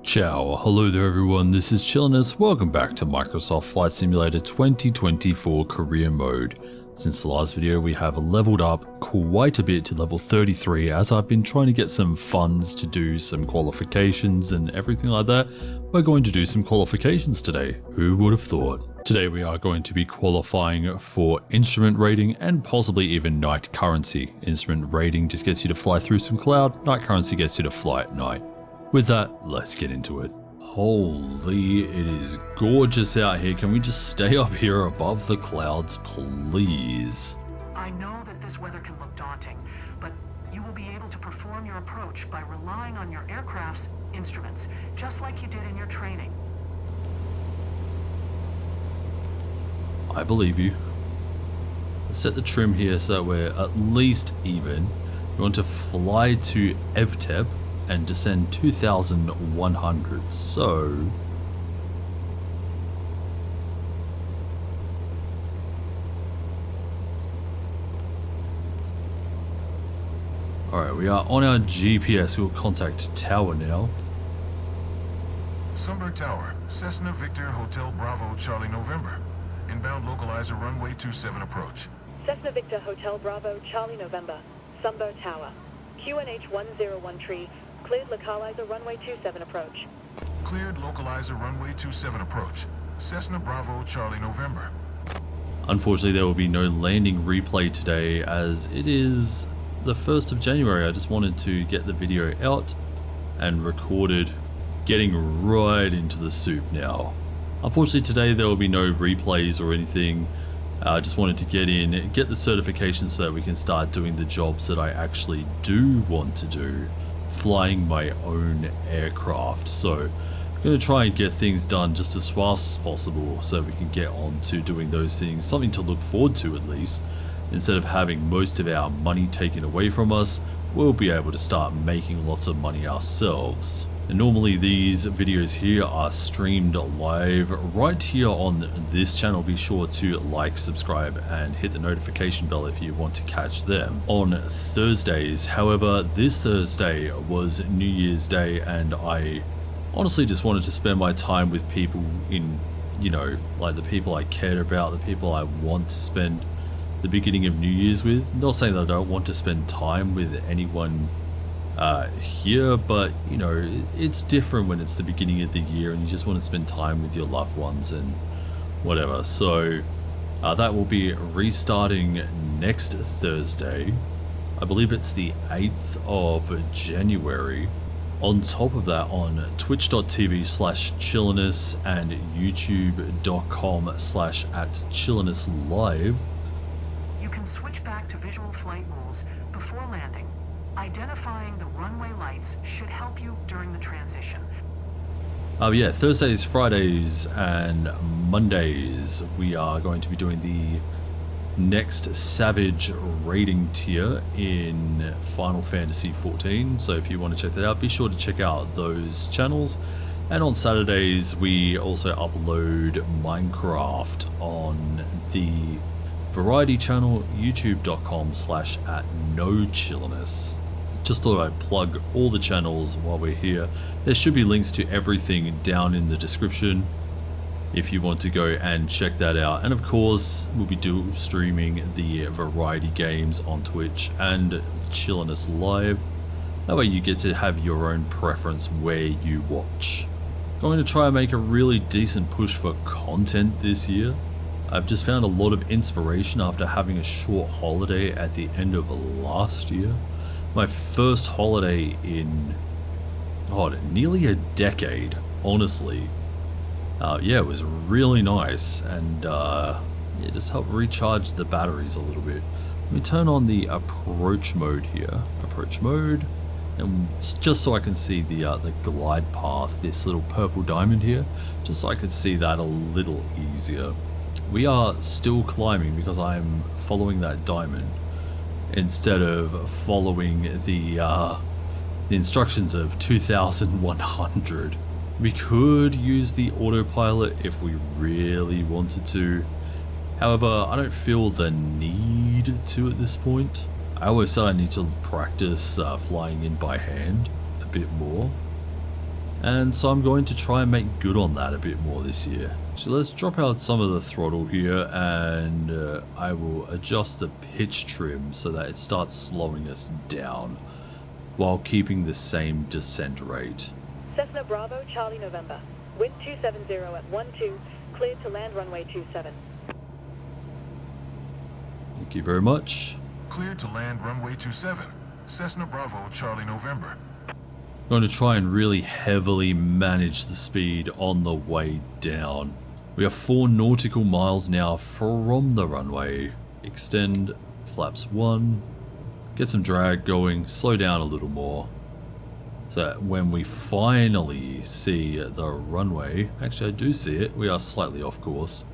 Ciao, hello there everyone, this is Chilliness. Welcome back to Microsoft Flight Simulator 2024 Career Mode. Since the last video we have leveled up quite a bit to level 33 as I've been trying to get some funds to do some qualifications and everything like that. We're going to do some qualifications today, who would have thought? Today we are going to be qualifying for instrument rating and possibly even night currency. Instrument rating just gets you to fly through some cloud, night currency gets you to fly at night. With that, let's get into it. Holy, it is gorgeous out here. Can we just stay up here above the clouds, please? I know that this weather can look daunting, but you will be able to perform your approach by relying on your aircraft's instruments, just like you did in your training. I believe you. Let's set the trim here so that we're at least even. We want to fly to Evteb and descend 2,100, so alright, we are on our GPS. We'll contact Tower now. Sunberg Tower, Cessna Victor Hotel Bravo Charlie November. Inbound localizer runway 27 approach. Cessna Victor Hotel Bravo Charlie November, Sunberg Tower. QNH 101 cleared localizer runway 27 approach. Cleared localizer runway 27 approach. Cessna Bravo Charlie November. Unfortunately, there will be no landing replay today as it is the 1st of January. I just wanted to get the video out and recorded, getting right into the soup now. Unfortunately, today there will be no replays or anything. I just wanted to get in, get the certification so that we can start doing the jobs that I actually do want to do, flying my own aircraft. So I'm going to try and get things done just as fast as possible so we can get on to doing those things, something to look forward to at least. Instead of having most of our money taken away from us, we'll be able to start making lots of money ourselves. And normally these videos here are streamed live right here on this channel. Be sure to like, subscribe and hit the notification bell if you want to catch them on Thursdays. However, this Thursday was New Year's Day and I honestly just wanted to spend my time with people in, you know, like the people I cared about, the people I want to spend the beginning of New Year's with. Not saying that I don't want to spend time with anyone here, but you know, it's different when it's the beginning of the year and you just want to spend time with your loved ones and whatever. So that will be restarting next Thursday. I believe it's the 8th of January. On top of that, on twitch.tv/chilliness and youtube.com/@chillinesslive, You can switch back to visual flight rules before landing. Identifying the runway lights should help you during the transition. Oh yeah, Thursdays, Fridays and Mondays we are going to be doing the next Savage rating tier in Final Fantasy XIV. So if you want to check that out, be sure to check out those channels. And on Saturdays we also upload Minecraft on the Variety channel, youtube.com/@nochilliness. Just thought I'd plug all the channels while we're here. There should be links to everything down in the description if you want to go and check that out. And of course, we'll be streaming the variety games on Twitch and Chilliness Live. That way you get to have your own preference where you watch. Going to try and make a really decent push for content this year. I've just found a lot of inspiration after having a short holiday at the end of last year. My first holiday in nearly a decade, honestly. Yeah, it was really nice and yeah, just helped recharge the batteries a little bit. Let me turn on the approach mode here. Approach mode, and just so I can see the glide path, this little purple diamond here, just so I can see that a little easier. We are still climbing because I'm following that diamond instead of following the instructions of 2,100. We could use the autopilot if we really wanted to. However, I don't feel the need to at this point. I always said I need to practice flying in by hand a bit more. And so I'm going to try and make good on that a bit more this year. So let's drop out some of the throttle here, and I will adjust the pitch trim so that it starts slowing us down while keeping the same descent rate. Cessna Bravo, Charlie November. Wind 270 at 12, cleared to land runway 27. Thank you very much. Cleared to land runway 27. Cessna Bravo, Charlie November. I'm going to try and really heavily manage the speed on the way down. We are 4 nautical miles now from the runway. Extend flaps 1. Get some drag going, slow down a little more. So that when we finally see the runway, actually I do see it, we are slightly off course.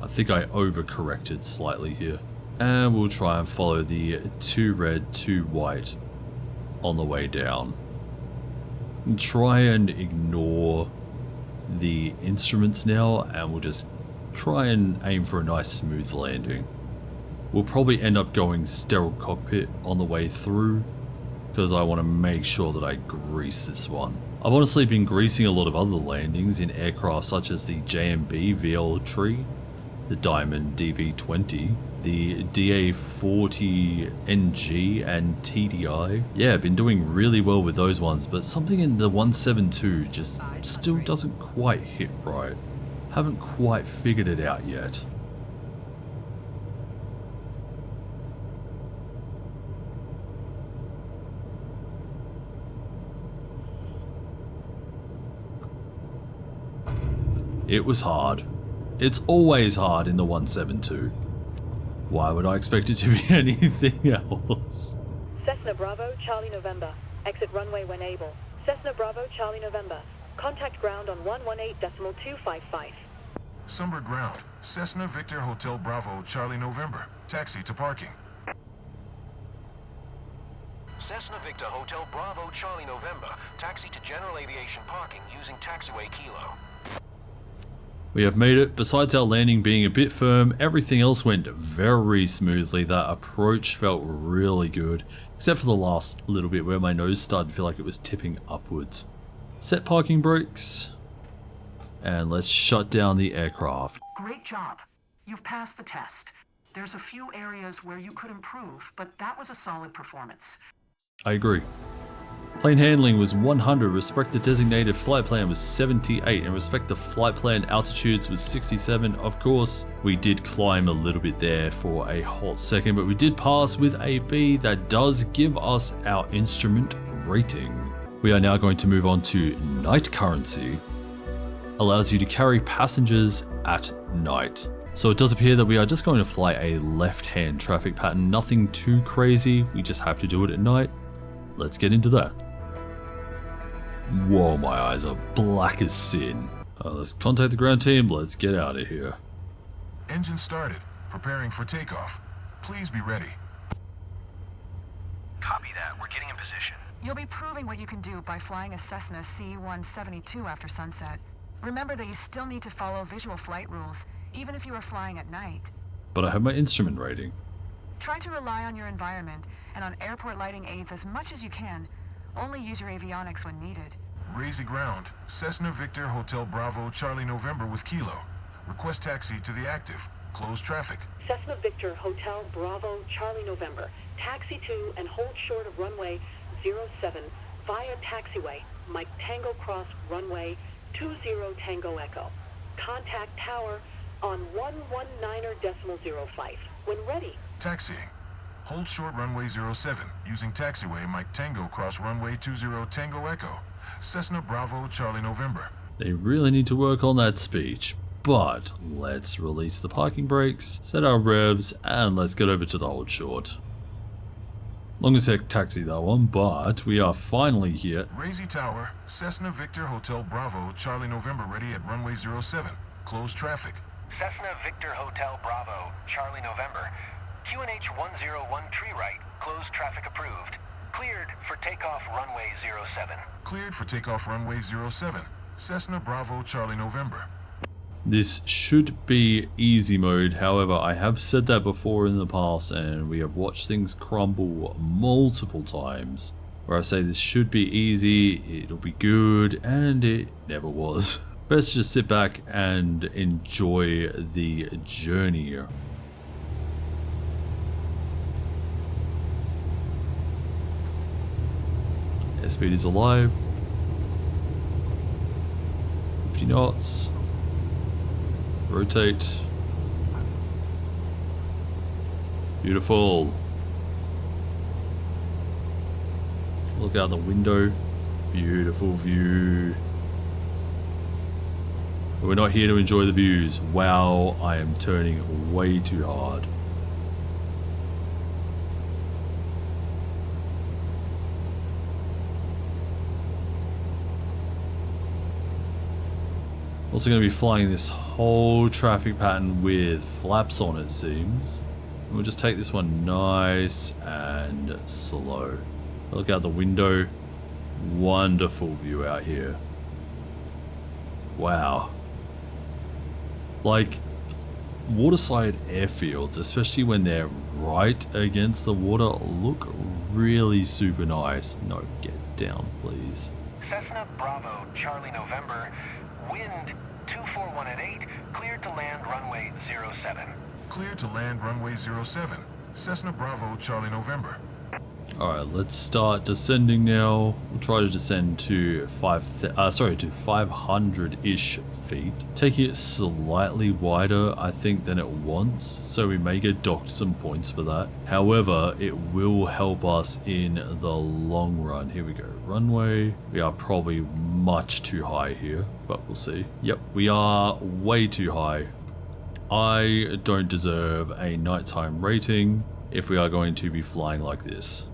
I think I overcorrected slightly here. And we'll try and follow the 2 red, 2 white on the way down. And try and ignore the instruments now, and we'll just try and aim for a nice smooth landing. We'll probably end up going sterile cockpit on the way through, because I want to make sure that I grease this one. I've honestly been greasing a lot of other landings in aircraft such as the JMB VL Tree, the Diamond DV20, the DA40NG and TDI. Yeah, I've been doing really well with those ones, but something in the 172 just still doesn't quite hit right. Haven't quite figured it out yet. It was hard. It's always hard in the 172. Why would I expect it to be anything else? Cessna Bravo, Charlie November. Exit runway when able. Cessna Bravo, Charlie November. Contact ground on 118.255. Sunbird ground. Cessna Victor Hotel Bravo, Charlie November. Taxi to parking. Cessna Victor Hotel Bravo, Charlie November. Taxi to general aviation parking using taxiway Kilo. We have made it. Besides our landing being a bit firm, everything else went very smoothly. That approach felt really good, except for the last little bit where my nose started to feel like it was tipping upwards. Set parking brakes, and let's shut down the aircraft. Great job. You've passed the test. There's a few areas where you could improve, but that was a solid performance. I agree. Plane handling was 100, respect the designated flight plan was 78, and respect the flight plan altitudes was 67. Of course, we did climb a little bit there for a hot second, but we did pass with a B. That does give us our instrument rating. We are now going to move on to night currency. Allows you to carry passengers at night. So it does appear that we are just going to fly a left-hand traffic pattern, nothing too crazy, we just have to do it at night. Let's get into that. Whoa, my eyes are black as sin. Let's contact the ground team, let's get out of here. Engine started. Preparing for takeoff. Please be ready. Copy that. We're getting in position. You'll be proving what you can do by flying a Cessna C-172 after sunset. Remember that you still need to follow visual flight rules, even if you are flying at night. But I have my instrument rating. Try to rely on your environment and on airport lighting aids as much as you can. Only use your avionics when needed. Razy ground. Cessna Victor Hotel Bravo Charlie November with Kilo. Request taxi to the active. Close traffic. Cessna Victor Hotel Bravo, Charlie November. Taxi to and hold short of runway 07 via taxiway Mike Tango Cross runway 20 Tango Echo. Contact tower on 119.05. When ready. Taxiing. Hold short runway 07 using taxiway Mike Tango Cross runway 20 Tango Echo. Cessna Bravo Charlie November. They really need to work on that speech. But let's release the parking brakes, set our revs, and let's get over to the hold short. Longest taxi that one, but we are finally here. Razy Tower, Cessna Victor Hotel Bravo Charlie November ready at runway 07. Close traffic. Cessna Victor Hotel Bravo, Charlie November. QNH 101 tree right. Closed traffic approved. Cleared for takeoff runway 07. Cleared for takeoff runway 07. Cessna Bravo Charlie November. This should be easy mode, however I have said that before in the past and we have watched things crumble multiple times. where I say this should be easy, it'll be good, and it never was. Best just sit back and enjoy the journey. Airspeed is alive. 50 knots. Rotate. Beautiful. Look out the window. Beautiful view. But we're not here to enjoy the views. Wow, I am turning way too hard. Also going to be flying this whole traffic pattern with flaps on, it seems. We'll just take this one nice and slow. Look out the window. Wonderful view out here. Wow. Like, waterside airfields, especially when they're right against the water, look really super nice. No, get down, please. Cessna Bravo, Charlie November, wind 241 at 8, cleared to land runway 07. Cleared to land runway 07. Cessna Bravo, Charlie November. Alright, let's start descending now. We'll try to descend to 500-ish feet. Taking it slightly wider, I think, than it wants, so we may get docked some points for that. However, it will help us in the long run. Here we go. Runway. We are probably much too high here, but we'll see. Yep, we are way too high. I don't deserve a nighttime rating if we are going to be flying like this.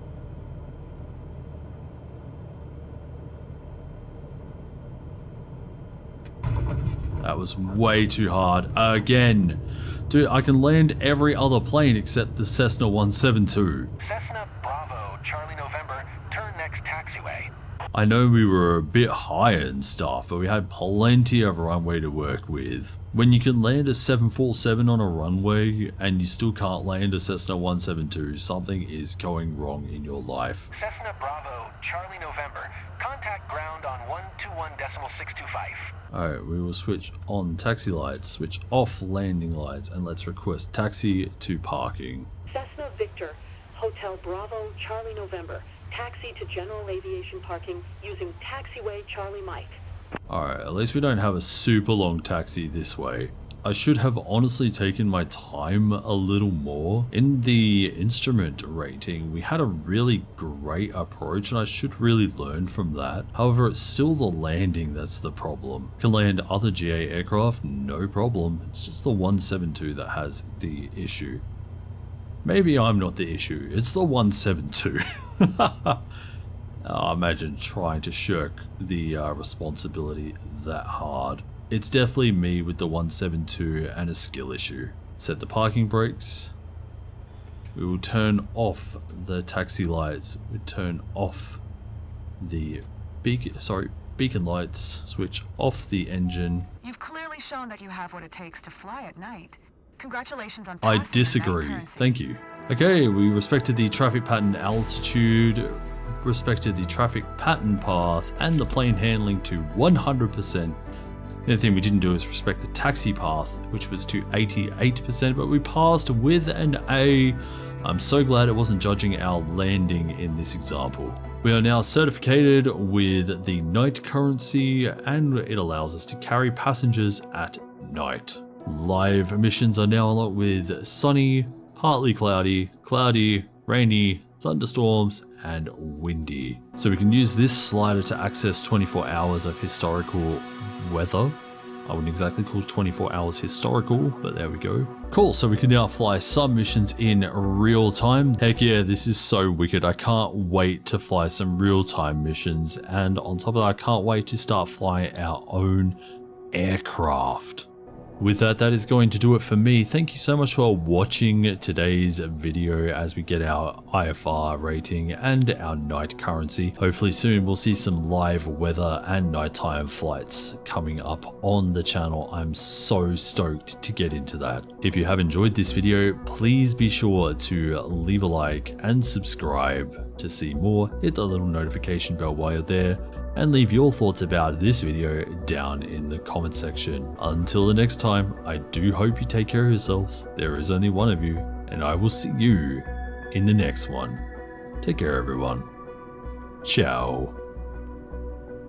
That was way too hard. Again. Dude, I can land every other plane except the Cessna 172. Cessna Bravo, Charlie November, turn next taxiway. I know we were a bit higher and stuff, but we had plenty of runway to work with. When you can land a 747 on a runway and you still can't land a Cessna 172, something is going wrong in your life. Cessna Bravo, Charlie November, contact ground on 121.625. Alright, we will switch on taxi lights, switch off landing lights, and let's request taxi to parking. Cessna Victor, Hotel Bravo, Charlie November. Taxi to general aviation parking using taxiway Charlie Mike. Alright, at least we don't have a super long taxi this way. I should have honestly taken my time a little more. In the instrument rating, we had a really great approach and I should really learn from that. However, it's still the landing that's the problem. Can land other GA aircraft, no problem. It's just the 172 that has the issue. Maybe I'm not the issue, it's the 172. Imagine trying to shirk the responsibility that hard. It's definitely me with the 172 and a skill issue. Set the parking brakes. We will turn off the taxi lights. We turn off the beacon lights. Switch off the engine. You've clearly shown that you have what it takes to fly at night. Congratulations on I passing the disagree. night currency. Thank you. Okay, we respected the traffic pattern altitude, respected the traffic pattern path, and the plane handling to 100%. The only thing we didn't do is respect the taxi path, which was to 88%, but we passed with an A. I'm so glad it wasn't judging our landing in this example. We are now certificated with the night currency, and it allows us to carry passengers at night. Live missions are now unlocked with sunny, partly cloudy, cloudy, rainy, thunderstorms, and windy. So we can use this slider to access 24 hours of historical weather. I wouldn't exactly call 24 hours historical, but there we go. Cool, so we can now fly some missions in real time. Heck yeah, this is so wicked. I can't wait to fly some real time missions. And on top of that, I can't wait to start flying our own aircraft. With that, that is going to do it for me. Thank you so much for watching today's video as we get our IFR rating and our night currency. Hopefully soon we'll see some live weather and nighttime flights coming up on the channel. I'm so stoked to get into that. If you have enjoyed this video, please be sure to leave a like and subscribe to see more. Hit the little notification bell while you're there, and leave your thoughts about this video down in the comment section. Until the next time, I do hope you take care of yourselves. There is only one of you, and I will see you in the next one. Take care, everyone. Ciao.